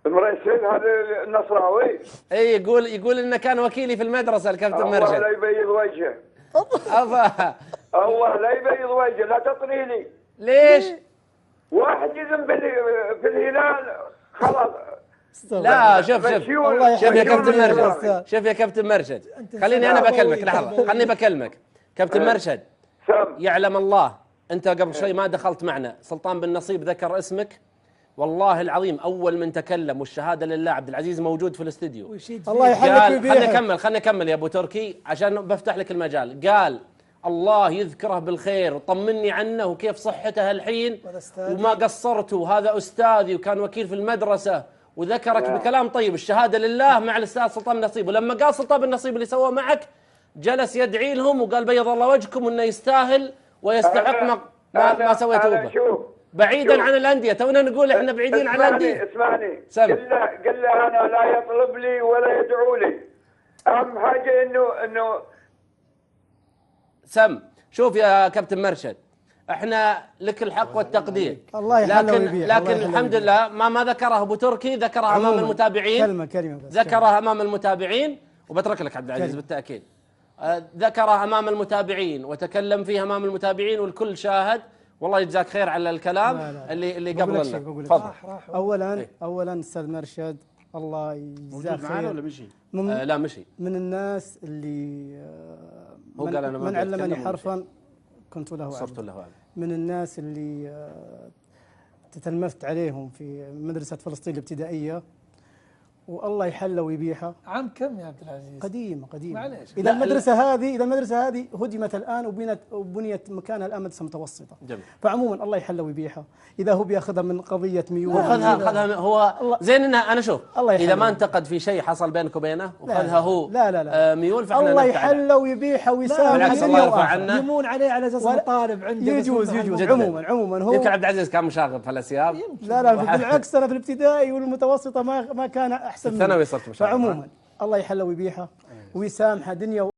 مريسل هذا النصراوي. اي يقول انه كان وكيلي في المدرسه الكابتن الله مرشد. لا يبيض وجهه. أفا. الله لا يبيض وجهه، لا تطري لي. ليش؟ واحد يذم في الهلال خلاص. لا شوف شوف يا كابتن مرشد، مرشد. شوف يا كابتن مرشد، خليني انا بكلمك لحظه، خليني بكلمك كابتن مرشد. يعلم الله انت قبل شوي ما دخلت معنا، سلطان بن نصيب ذكر اسمك، والله العظيم اول من تكلم والشهاده لله عبد العزيز موجود في الاستديو. الله يحلك خليني اكمل يا ابو تركي عشان بفتح لك المجال. قال الله يذكره بالخير وطمني عنه وكيف صحته الحين وما قصرت، وهذا استاذي وكان وكيل في المدرسه، وذكرك بكلام طيب. الشهاده لله مع الاستاذ سلطان بن نصيب. ولما قال سلطان بن نصيب اللي سواه معك جلس يدعي لهم وقال بيض الله وجهكم وانه يستاهل ويستحق ما سويتوه به. بعيدا عن الانديه، تونا نقول احنا بعيدين عن الانديه. اسمعني قل له انا لا يطلب لي ولا يدعو لي، اهم حاجه انه سم. شوف يا كابتن مرشد، احنا لك الحق والتقدير، الله لكن الحمد لله ما ذكره ابو تركي، ذكرها امام المتابعين، كلمه بس ذكرها امام المتابعين، وبترك لك عبد العزيز بالتاكيد. ذكرها امام المتابعين وتكلم فيها امام المتابعين والكل شاهد. والله يجزاك خير على الكلام. لا. اللي قبل لنا. تفضل. اولا استاذ مرشد الله يجزاه خير. معنا ولا مشي؟ لا مشي. من الناس اللي هو قال انا من علمني حرفا كنت له صرت له عبد. من الناس اللي تتلمذت عليهم في مدرسه فلسطين الابتدائيه، والله يحلى ويبيحها. عام كم يا عبد العزيز؟ قديمه معليش. اذا المدرسه هذه هدمت الان وبنيت مكانها الان مدرسه متوسطه. جميل. فعموما الله يحلى ويبيحها. اذا هو بياخذها من قضيه ميول خذها هو زين. انها انا شوف اذا ما انتقد في شيء حصل بينك وبينه وخذها هو لا ميول، فاحنا الله يحلى ويبيحها ويسامح. بالعكس الله يرفع عنه. يمون عليه على اساس انه طالب عنده. يجوز عموما هو يمكن عبد العزيز كان مشاغب في الاسياب. لا بالعكس انا في الابتدائي والمتوسطه ما كان احسن. الثانوي صرت مشاغب. فعموما الله يحلى ويبيحها ويسامحها دنيا